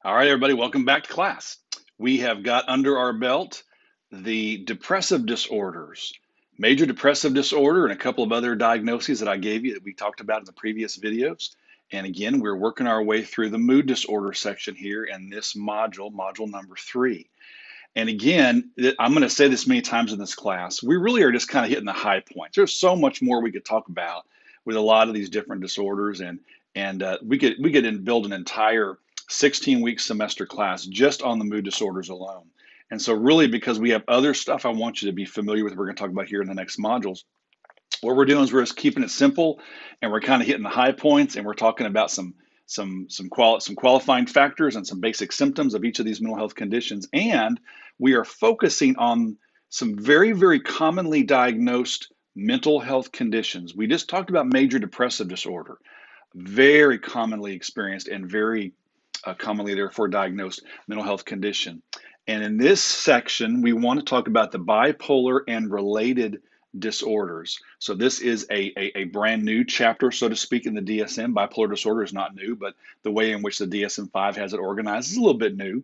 All right, everybody, welcome back to class. We have got under our belt the depressive disorders, major depressive disorder, and a couple of other diagnoses that I gave you that we talked about in the previous videos. And again, we're working our way through the mood disorder section here in this module, module number 3. And again, I'm going to say this many times in this class, we really are just kind of hitting the high points. There's so much more we could talk about with a lot of these different disorders, and we could build an entire 16-week semester class just on the mood disorders alone. And so really, because we have other stuff I want you to be familiar with, we're going to talk about here in the next modules. What we're doing is we're just keeping it simple, and we're kind of hitting the high points, and we're talking about some qualifying factors and some basic symptoms of each of these mental health conditions, and we are focusing on some very commonly diagnosed mental health conditions. We just talked about major depressive disorder, very commonly experienced and very commonly therefore diagnosed mental health condition. And in this section, we want to talk about the bipolar and related disorders. So this is a brand new chapter, so to speak, in the DSM. Bipolar disorder is not new, but the way in which the DSM-5 has it organized is a little bit new.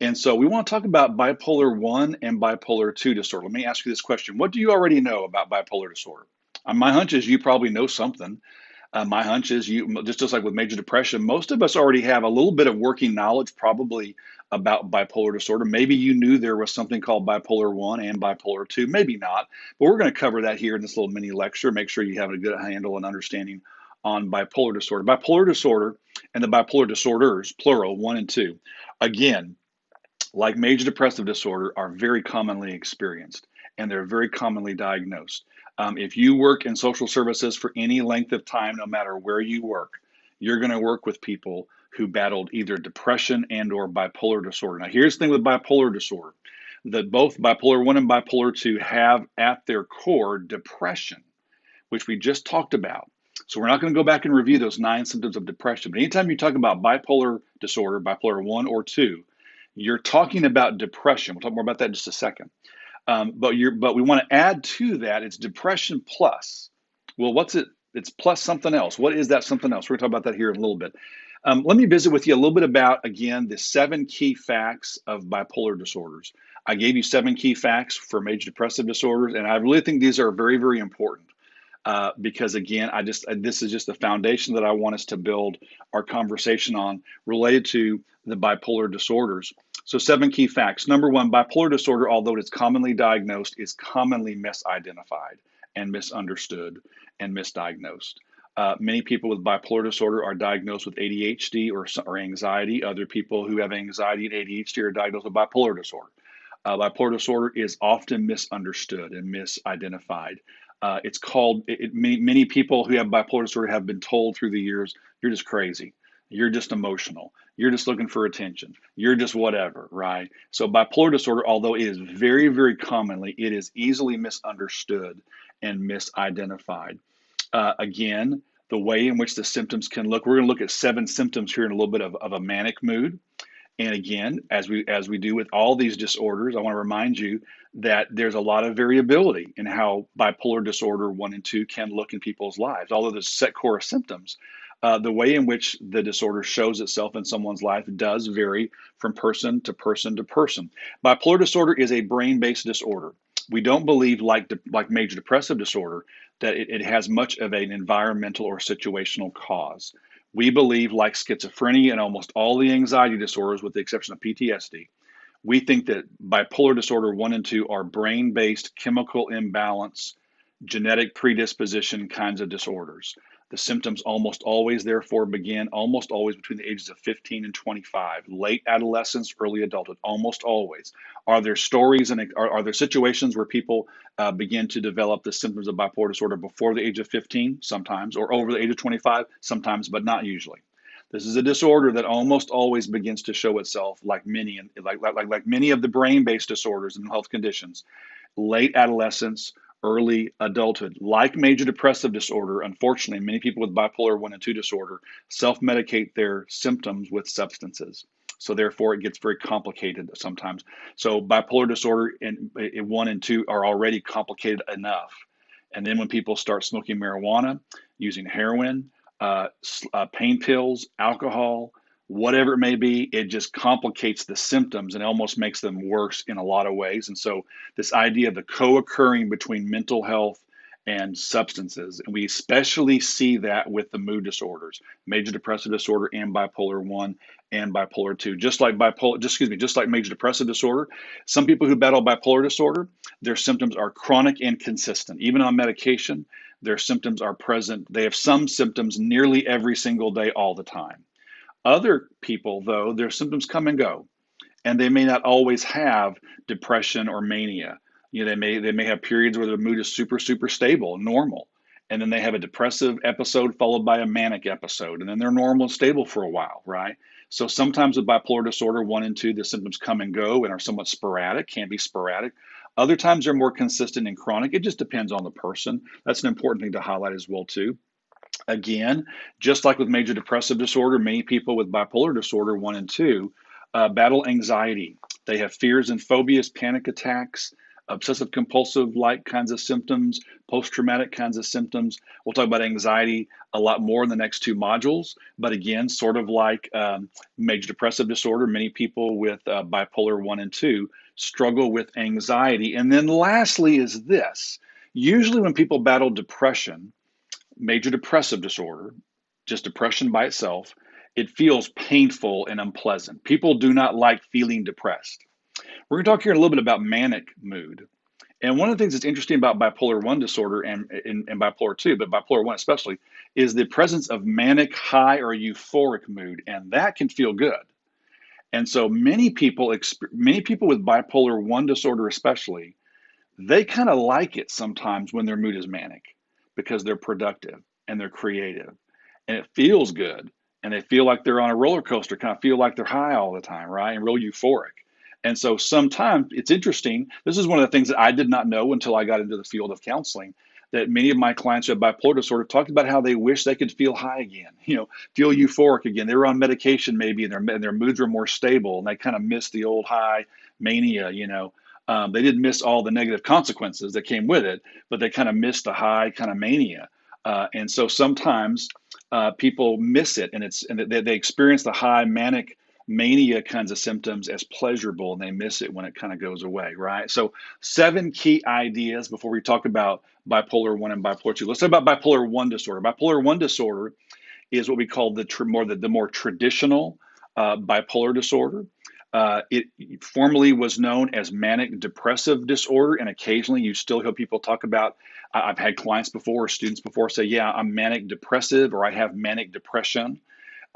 And so we want to talk about bipolar 1 and bipolar 2 disorder. Let me ask you this question. What do you already know about bipolar disorder? My hunch is you probably know something. My hunch is you just like with major depression, most of us already have a little bit of working knowledge probably about bipolar disorder. Maybe you knew there was something called bipolar 1 and bipolar 2, maybe not, but we're going to cover that here in this little mini lecture. Make sure you have a good handle and understanding on bipolar disorder. Bipolar disorder and the bipolar disorders, plural, 1 and 2, again, like major depressive disorder, are very commonly experienced and they're very commonly diagnosed. If you work in social services for any length of time, no matter where you work, you're going to work with people who battled either depression and or bipolar disorder. Now, here's the thing with bipolar disorder, that both bipolar 1 and bipolar 2 have at their core depression, which we just talked about. So we're not going to go back and review those 9 symptoms of depression. But anytime you talk about bipolar disorder, bipolar 1 or 2, you're talking about depression. We'll talk more about that in just a second. But we want to add to that, it's depression plus. Well, what's it? It's plus something else. What is that something else? We're going to talk about that here in a little bit. Let me visit with you a little bit about, again, the 7 key facts of bipolar disorders. I gave you 7 key facts for major depressive disorders, and I really think these are very important. Because again, this is just the foundation that I want us to build our conversation on related to the bipolar disorders. So 7 key facts. Number 1, bipolar disorder, although it's commonly diagnosed, is commonly misidentified and misunderstood and misdiagnosed. Many people with bipolar disorder are diagnosed with ADHD or anxiety. Other people who have anxiety and ADHD are diagnosed with bipolar disorder. Bipolar disorder is often misunderstood and misidentified. It's called, many people who have bipolar disorder have been told through the years, you're just crazy. You're just emotional. You're just looking for attention. You're just whatever, right? So bipolar disorder, although it is very commonly, it is easily misunderstood and misidentified. Again, the way in which the symptoms can look, we're going to look at 7 symptoms here in a little bit of a manic mood. And again, as we do with all these disorders, I want to remind you that there's a lot of variability in how bipolar disorder 1 and 2 can look in people's lives. Although there's set core symptoms, the way in which the disorder shows itself in someone's life does vary from person to person to person. Bipolar disorder is a brain-based disorder. We don't believe, like major depressive disorder, that it has much of an environmental or situational cause. We believe, like schizophrenia and almost all the anxiety disorders, with the exception of PTSD, we think that bipolar disorder 1 and 2 are brain-based chemical imbalance, genetic predisposition kinds of disorders. The symptoms almost always, therefore, begin almost always between the ages of 15 and 25, late adolescence, early adulthood, almost always. Are there stories and are there situations where people begin to develop the symptoms of bipolar disorder before the age of 15? Sometimes, or over the age of 25? Sometimes, but not usually. This is a disorder that almost always begins to show itself, like many of the brain-based disorders and health conditions, late adolescence, early adulthood. Like major depressive disorder, unfortunately, many people with bipolar 1 and 2 disorder self-medicate their symptoms with substances. So therefore, it gets very complicated sometimes. So bipolar disorder in 1 and 2 are already complicated enough. And then when people start smoking marijuana, using heroin, pain pills, alcohol, whatever it may be, it just complicates the symptoms and almost makes them worse in a lot of ways. And so, this idea of the co occurring between mental health and substances, and we especially see that with the mood disorders, major depressive disorder and bipolar 1 and bipolar 2. Just like major depressive disorder, some people who battle bipolar disorder, their symptoms are chronic and consistent. Even on medication, their symptoms are present. They have some symptoms nearly every single day, all the time. Other people, though, their symptoms come and go, and they may not always have depression or mania. They may have periods where their mood is super stable, normal, and then they have a depressive episode followed by a manic episode, and then they're normal and stable for a while, right? So sometimes with bipolar disorder 1 and 2, the symptoms come and go and are somewhat sporadic, can be sporadic. Other times they're more consistent and chronic. It just depends on the person. That's an important thing to highlight as well too. Again, just like with major depressive disorder, many people with bipolar disorder 1 and 2 battle anxiety. They have fears and phobias, panic attacks, obsessive compulsive like kinds of symptoms, post traumatic kinds of symptoms. We'll talk about anxiety a lot more in the next two modules. But again, sort of like major depressive disorder, many people with bipolar 1 and 2 struggle with anxiety. And then lastly, is this: usually when people battle depression, major depressive disorder, just depression by itself, it feels painful and unpleasant. People do not like feeling depressed. We're going to talk here a little bit about manic mood. And one of the things that's interesting about bipolar 1 disorder and bipolar 2, but bipolar 1 especially, is the presence of manic high or euphoric mood. And that can feel good. And so many people with bipolar 1 disorder especially, they kind of like it sometimes when their mood is manic because they're productive and they're creative and it feels good and they feel like they're on a roller coaster, kind of feel like they're high all the time, right? And real euphoric. And so sometimes it's interesting. This is one of the things that I did not know until I got into the field of counseling, that many of my clients who have bipolar disorder talked about how they wish they could feel high again, feel euphoric again. They were on medication maybe and their moods were more stable and they kind of missed the old high mania. They didn't miss all the negative consequences that came with it, but they kind of missed the high kind of mania. And so sometimes people miss it, and they experience the high manic mania kinds of symptoms as pleasurable, and they miss it when it kind of goes away, right? So 7 key ideas before we talk about bipolar 1 and bipolar 2. Let's talk about bipolar 1 disorder. Bipolar 1 disorder is what we call the more traditional bipolar disorder. It formerly was known as manic depressive disorder, and occasionally you still hear people talk about. I've had clients before or students before say, "Yeah, I'm manic depressive," or "I have manic depression."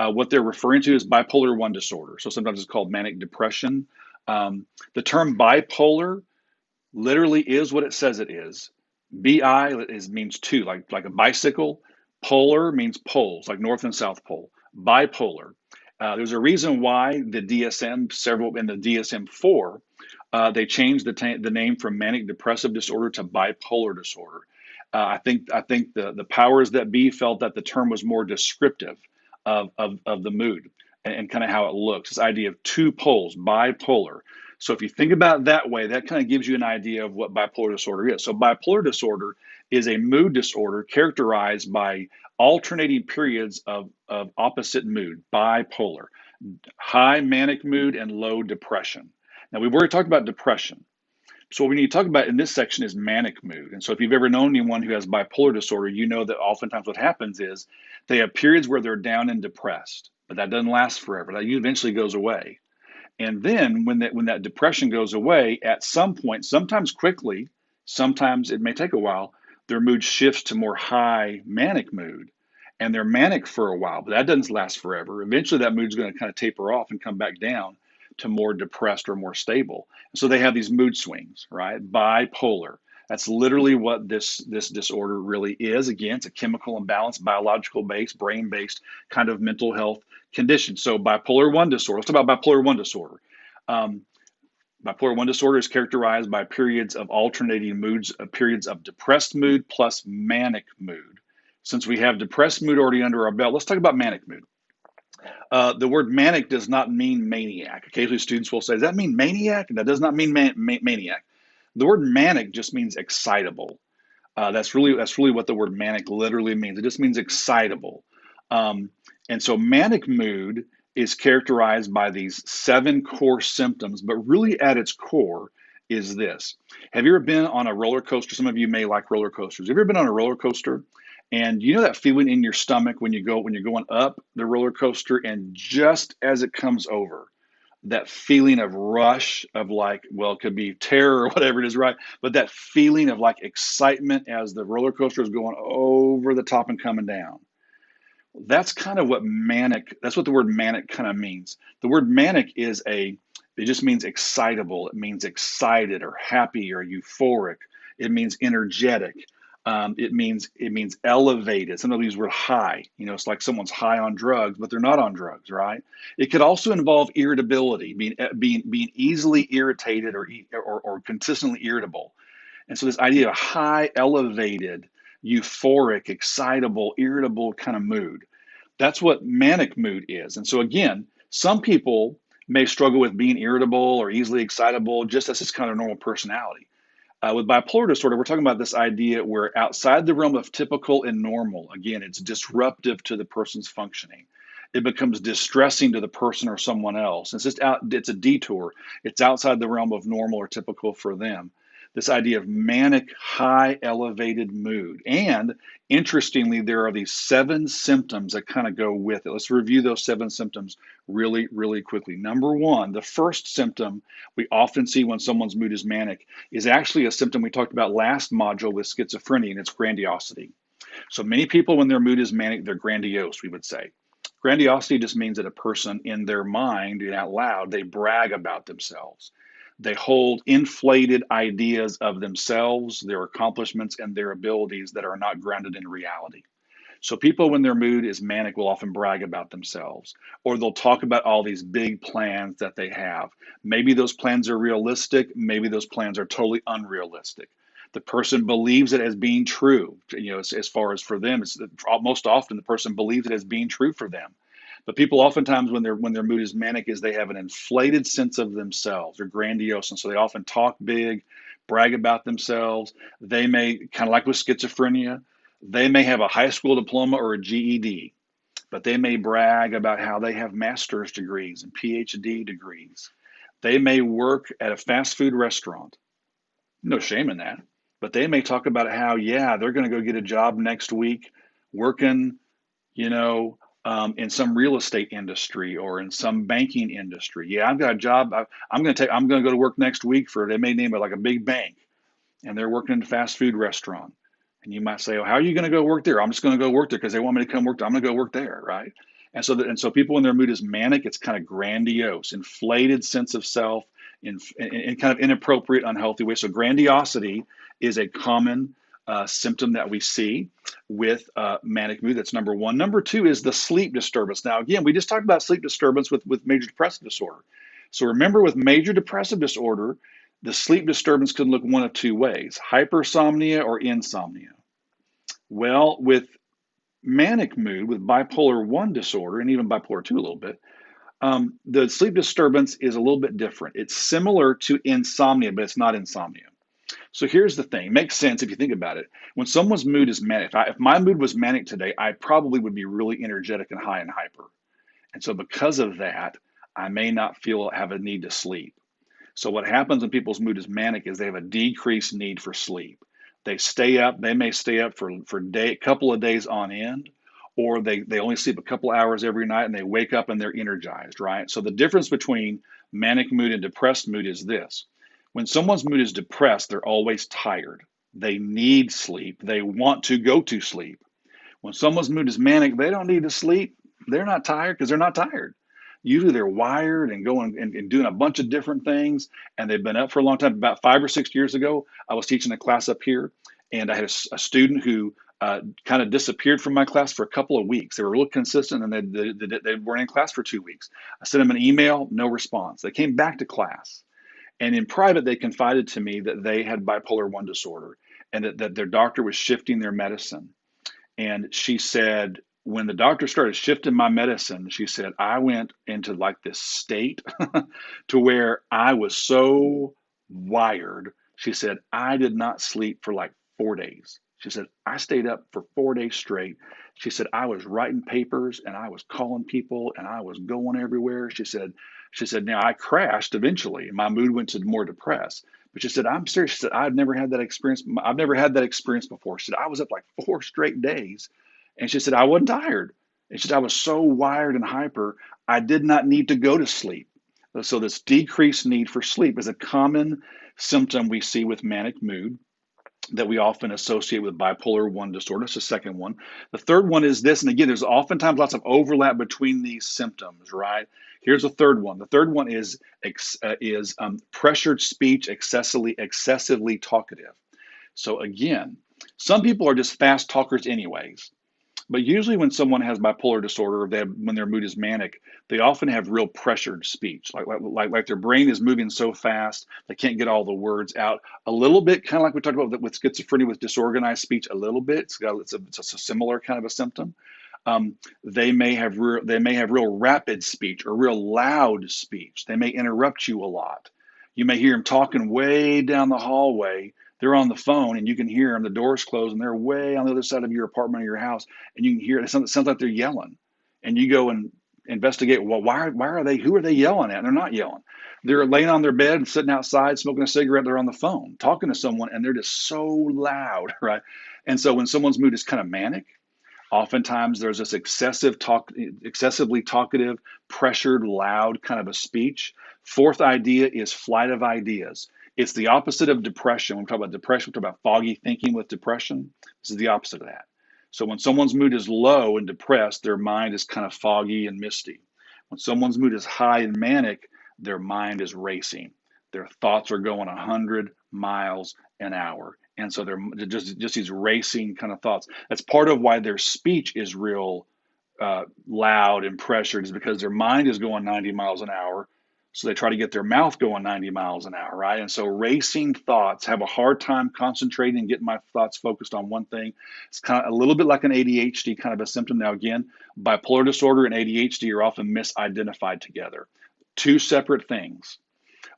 What they're referring to is bipolar 1 disorder. So sometimes it's called manic depression. The term bipolar literally is what it says it is. Means two, like a bicycle. Polar means poles, like North and South Pole. Bipolar. There's a reason why the DSM, in the DSM-4, they changed the name from manic depressive disorder to bipolar disorder. I think the powers that be felt that the term was more descriptive of the mood and kind of how it looks. This idea of two poles, bipolar. So if you think about it that way, that kind of gives you an idea of what bipolar disorder is. So bipolar disorder is a mood disorder characterized by alternating periods of opposite mood, bipolar, high manic mood and low depression. Now, we've already talked about depression. So what we need to talk about in this section is manic mood. And so if you've ever known anyone who has bipolar disorder, you know that oftentimes what happens is they have periods where they're down and depressed, but that doesn't last forever. That eventually goes away. And then when that depression goes away, at some point, sometimes quickly, sometimes it may take a while, their mood shifts to more high manic mood. And they're manic for a while, but that doesn't last forever. Eventually that mood's going to kind of taper off and come back down to more depressed or more stable. So they have these mood swings, right? Bipolar. That's literally what this disorder really is. Again, it's a chemical imbalance, biological based, brain based kind of mental health condition. So bipolar 1 disorder. Let's talk about bipolar 1 disorder. Bipolar 1 disorder is characterized by periods of alternating moods, periods of depressed mood plus manic mood. Since we have depressed mood already under our belt, let's talk about manic mood. The word manic does not mean maniac. Occasionally students will say, does that mean maniac? And that does not mean maniac. The word manic just means excitable. That's really what the word manic literally means. It just means excitable. And so manic mood is characterized by these 7 core symptoms, but really at its core is this. Have you ever been on a roller coaster? Some of you may like roller coasters. Have you ever been on a roller coaster and you know that feeling in your stomach when you're going up the roller coaster and just as it comes over, that feeling of rush of like, well, it could be terror or whatever it is, right? But that feeling of like excitement as the roller coaster is going over the top and coming down. That's kind of what manic, that's what the word manic kind of means. The word manic it just means excitable. It means excited or happy or euphoric. It means energetic. It means elevated. Some of these were high. It's like someone's high on drugs, but they're not on drugs, right? It could also involve irritability, being easily irritated or consistently irritable. And so this idea of high, elevated, euphoric, excitable, irritable kind of mood. That's what manic mood is. And so again, some people may struggle with being irritable or easily excitable just as this kind of normal personality. With bipolar disorder, we're talking about this idea where outside the realm of typical and normal, again, it's disruptive to the person's functioning. It becomes distressing to the person or someone else. It's a detour. It's outside the realm of normal or typical for them. This idea of manic, high, elevated mood. And interestingly, there are these 7 symptoms that kind of go with it. Let's review those 7 symptoms really, really quickly. Number one, the first symptom we often see when someone's mood is manic is actually a symptom we talked about last module with schizophrenia, and it's grandiosity. So many people, when their mood is manic, they're grandiose, we would say. Grandiosity just means that a person in their mind and out loud, they brag about themselves. They hold inflated ideas of themselves, their accomplishments, and their abilities that are not grounded in reality. So people, when their mood is manic, will often brag about themselves, or they'll talk about all these big plans that they have. Maybe those plans are realistic. Maybe those plans are totally unrealistic. The person believes it as being true. As far as for them, it's most often the person believes it as being true for them. But people oftentimes, when their mood is manic, is they have an inflated sense of themselves. They're grandiose, and so they often talk big, brag about themselves. They may, kind of like with schizophrenia, they may have a high school diploma or a GED, but they may brag about how they have master's degrees and PhD degrees. They may work at a fast food restaurant. No shame in that. But they may talk about how, yeah, they're going to go get a job next week working, you know, in some real estate industry or in some banking industry. Yeah, I've got a job. I'm going to go to work next week for, they may name it like a big bank, and they're working in a fast food restaurant. And you might say, "Oh, how are you going to go work there?" I'm just going to go work there because they want me to come work there. I'm going to go work there, right? And so people, when their mood is manic, it's kind of grandiose, inflated sense of self, in kind of inappropriate, unhealthy way. So grandiosity is a common symptom that we see with manic mood. That's number one. Number two is the sleep disturbance. Now, again, we just talked about sleep disturbance with major depressive disorder. So remember, with major depressive disorder, the sleep disturbance can look one of two ways: hypersomnia or insomnia. Well, with manic mood, with bipolar I disorder, and even bipolar II a little bit, the sleep disturbance is a little bit different. It's similar to insomnia, but it's not insomnia. So here's the thing. It makes sense if you think about it. When someone's mood is manic, if my mood was manic today, I probably would be really energetic and high and hyper. And so because of that, I may not have a need to sleep. So what happens when people's mood is manic is they have a decreased need for sleep. They may stay up for a couple of days on end, or they only sleep a couple hours every night and they wake up and they're energized, right? So the difference between manic mood and depressed mood is this. When someone's mood is depressed, they're always tired. They need sleep. They want to go to sleep. When someone's mood is manic, they don't need to sleep. They're not tired because they're not tired. Usually they're wired and going and doing a bunch of different things, and they've been up for a long time. About 5 or 6 years ago, I was teaching a class up here, and I had a student who kind of disappeared from my class for a couple of weeks. They were real consistent, and they weren't in class for 2 weeks. I sent them an email, no response. They came back to class, and in private, they confided to me that they had bipolar I disorder, and that their doctor was shifting their medicine. And she said, when the doctor started shifting my medicine, she said, I went into like this state to where I was so wired. She said, I did not sleep for like 4 days. She said, I stayed up for 4 days straight. She said, I was writing papers and I was calling people and I was going everywhere. She said, now I crashed eventually and my mood went to more depressed. But she said, I'm serious. She said, I've never had that experience. I've never had that experience before. She said, I was up like 4 straight days. And she said, I wasn't tired. And she said, I was so wired and hyper, I did not need to go to sleep. So this decreased need for sleep is a common symptom we see with manic mood that we often associate with bipolar I disorder. That's the second one. The third one is this, and again, there's oftentimes lots of overlap between these symptoms, right? Here's the third one. The third one is pressured speech, excessively talkative. So again, some people are just fast talkers anyways. But usually, when someone has bipolar disorder, or when their mood is manic, they often have real pressured speech, like their brain is moving so fast they can't get all the words out. A little bit, kind of like we talked about with schizophrenia, with disorganized speech. A little bit, it's a similar kind of a symptom. They may have real rapid speech or real loud speech. They may interrupt you a lot. You may hear them talking way down the hallway. They're on the phone and you can hear them. The door's closed and they're way on the other side of your apartment or your house, and you can hear it. Sounds like they're yelling. And you go and investigate. Well, why are they? Who are they yelling at? And they're not yelling. They're laying on their bed and sitting outside smoking a cigarette. They're on the phone talking to someone, and they're just so loud, right? And so when someone's mood is kind of manic, oftentimes there's this excessively talkative, pressured, loud kind of a speech. Fourth idea is flight of ideas. It's the opposite of depression. When we talk about depression, we talk about foggy thinking with depression. This is the opposite of that. So when someone's mood is low and depressed, their mind is kind of foggy and misty. When someone's mood is high and manic, their mind is racing. Their thoughts are going 100 miles an hour. And so they're just these racing kind of thoughts. That's part of why their speech is real loud and pressured, is because their mind is going 90 miles an hour. So they try to get their mouth going 90 miles an hour, right? And so racing thoughts, have a hard time concentrating and getting my thoughts focused on one thing. It's kind of a little bit like an ADHD kind of a symptom. Now, again, bipolar disorder and ADHD are often misidentified together. Two separate things.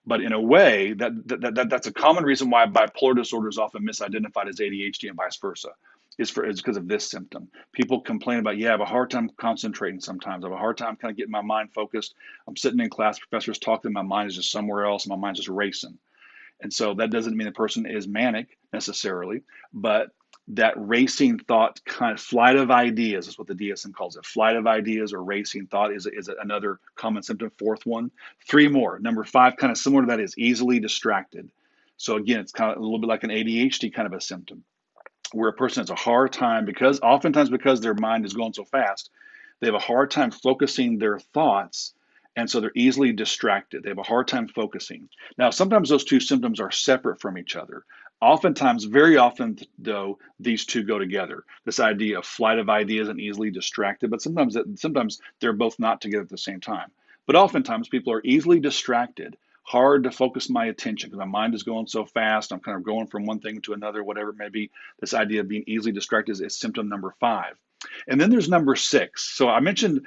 But in a way, that's a common reason why bipolar disorder is often misidentified as ADHD and vice versa, is because of this symptom. People complain about, yeah, I have a hard time concentrating sometimes. I have a hard time kind of getting my mind focused. I'm sitting in class, professors talking, my mind is just somewhere else, and my mind's just racing. And so that doesn't mean the person is manic necessarily, but that racing thought, kind of flight of ideas is what the DSM calls it. Flight of ideas or racing thought is another common symptom. Fourth one. Three more. Number five, kind of similar to that, is easily distracted. So again, it's kind of a little bit like an ADHD kind of a symptom, where a person has a hard time, oftentimes because their mind is going so fast, they have a hard time focusing their thoughts, and so they're easily distracted. They have a hard time focusing. Now, sometimes those two symptoms are separate from each other. Oftentimes, very often, though, these two go together. This idea of flight of ideas and easily distracted, but sometimes they're both not together at the same time. But oftentimes, people are easily distracted, hard to focus my attention because my mind is going so fast. I'm kind of going from one thing to another, whatever it may be. This idea of being easily distracted is symptom number five. And then there's number six. So I mentioned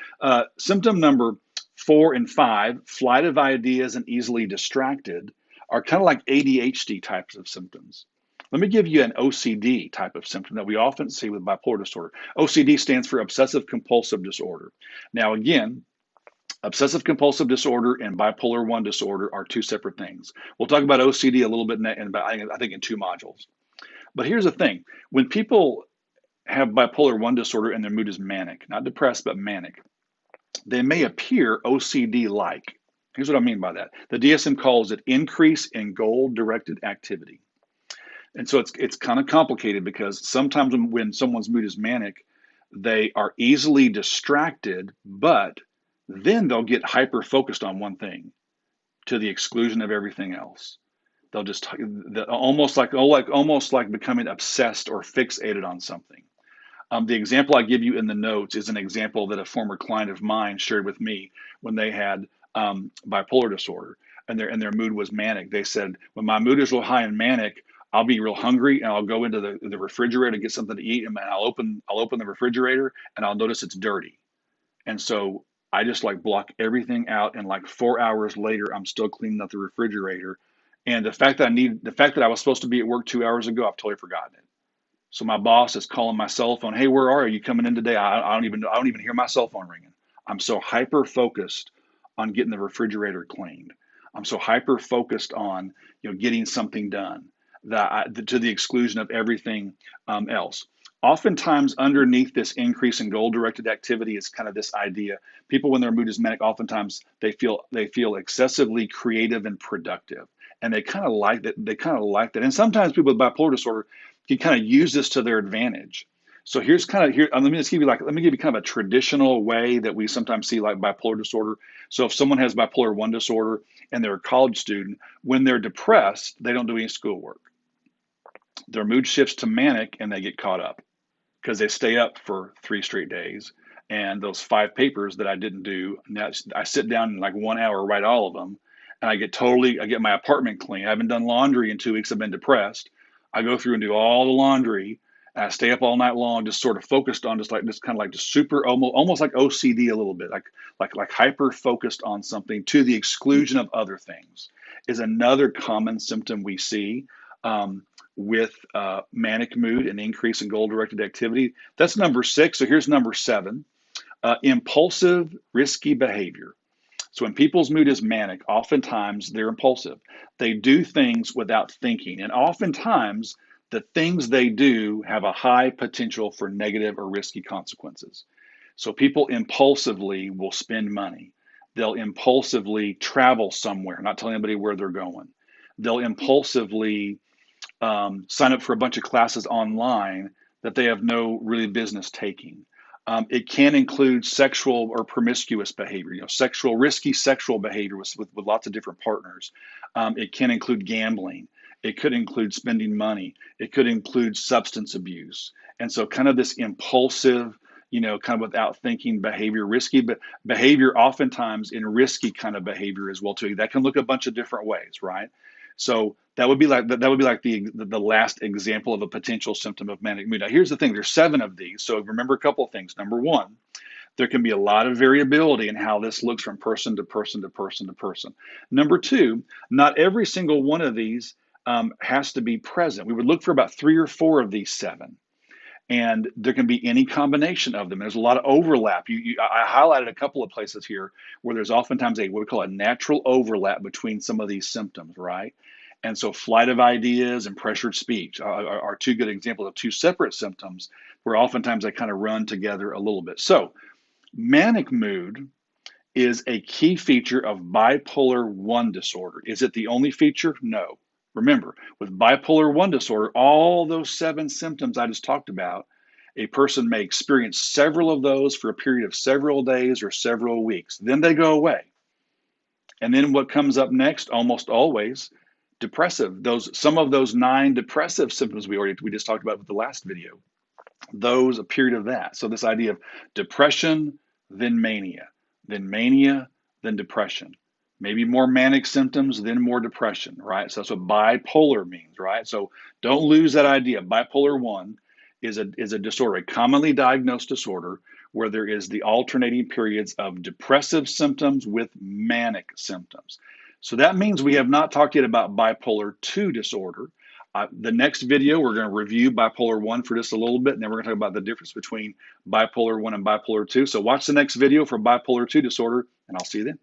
symptom number 4 and 5, flight of ideas and easily distracted, are kind of like ADHD types of symptoms. Let me give you an OCD type of symptom that we often see with bipolar disorder. OCD stands for obsessive compulsive disorder. Now, again, obsessive compulsive disorder and bipolar I disorder are two separate things. We'll talk about OCD a little bit I think in 2 modules. But here's the thing. When people have bipolar I disorder and their mood is manic, not depressed, but manic, they may appear OCD-like. Here's what I mean by that. The DSM calls it increase in goal-directed activity. And so it's kind of complicated because sometimes when someone's mood is manic, they are easily distracted, but then they'll get hyper-focused on one thing to the exclusion of everything else. They'll just almost like becoming obsessed or fixated on something. The example I give you in the notes is an example that a former client of mine shared with me when they had bipolar disorder and their mood was manic. They said, when my mood is real high and manic, I'll be real hungry and I'll go into the refrigerator to get something to eat, and I'll open the refrigerator and I'll notice it's dirty. And so I just like block everything out, and like 4 hours later, I'm still cleaning up the refrigerator. And the fact that I was supposed to be at work 2 hours ago, I've totally forgotten it. So my boss is calling my cell phone. Hey, where are you? Coming in today? I don't even hear my cell phone ringing. I'm so hyper focused on getting the refrigerator cleaned. I'm so hyper focused on getting something done to the exclusion of everything else. Oftentimes, underneath this increase in goal-directed activity is kind of this idea. People, when their mood is manic, oftentimes they feel excessively creative and productive, and they kind of like that. They kind of like that. And sometimes people with bipolar disorder can kind of use this to their advantage. So here's kind of here. Let me give you kind of a traditional way that we sometimes see like bipolar disorder. So if someone has bipolar I disorder and they're a college student, when they're depressed, they don't do any schoolwork. Their mood shifts to manic and they get caught up because they stay up for 3 straight days. And those 5 papers that I didn't do, now I sit down in like 1 hour, write all of them, and I get my apartment clean. I haven't done laundry in 2 weeks. I've been depressed. I go through and do all the laundry. And I stay up all night long, just sort of focused on just kind of like just super, almost like OCD a little bit, like hyper focused on something to the exclusion of other things is another common symptom we see. With manic mood and increase in goal-directed activity. That's number 6. So here's number 7, impulsive, risky behavior. So when people's mood is manic, oftentimes they're impulsive. They do things without thinking, and oftentimes the things they do have a high potential for negative or risky consequences. So people impulsively will spend money. They'll impulsively travel somewhere, not telling anybody where they're going. They'll impulsively sign up for a bunch of classes online that they have no really business taking. It can include sexual or promiscuous behavior, risky sexual behavior with lots of different partners. It can include gambling. It could include spending money. It could include substance abuse. And so kind of this impulsive, kind of without thinking behavior, risky behavior, oftentimes in risky kind of behavior as well too. That can look a bunch of different ways, right? So that would be like the last example of a potential symptom of manic mood. Now, here's the thing: there's 7 of these. So remember a couple of things. Number 1, there can be a lot of variability in how this looks from person to person to person to person. Number 2, not every single one of these has to be present. We would look for about 3 or 4 of these 7. And there can be any combination of them. There's a lot of overlap. I highlighted a couple of places here where there's oftentimes what we call a natural overlap between some of these symptoms, right? And so flight of ideas and pressured speech are 2 good examples of 2 separate symptoms where oftentimes they kind of run together a little bit. So manic mood is a key feature of bipolar I disorder. Is it the only feature? No. Remember, with bipolar I disorder, all those 7 symptoms I just talked about, a person may experience several of those for a period of several days or several weeks. Then they go away. And then what comes up next, almost always, depressive. Some of those 9 depressive symptoms we just talked about with the last video, those a period of that. So this idea of depression, then mania, then depression. Maybe more manic symptoms, then more depression, right? So that's what bipolar means, right? So don't lose that idea. Bipolar I is a disorder, a commonly diagnosed disorder where there is the alternating periods of depressive symptoms with manic symptoms. So that means we have not talked yet about bipolar II disorder. The next video, we're going to review bipolar I for just a little bit, and then we're going to talk about the difference between bipolar I and bipolar II. So watch the next video for bipolar II disorder, and I'll see you then.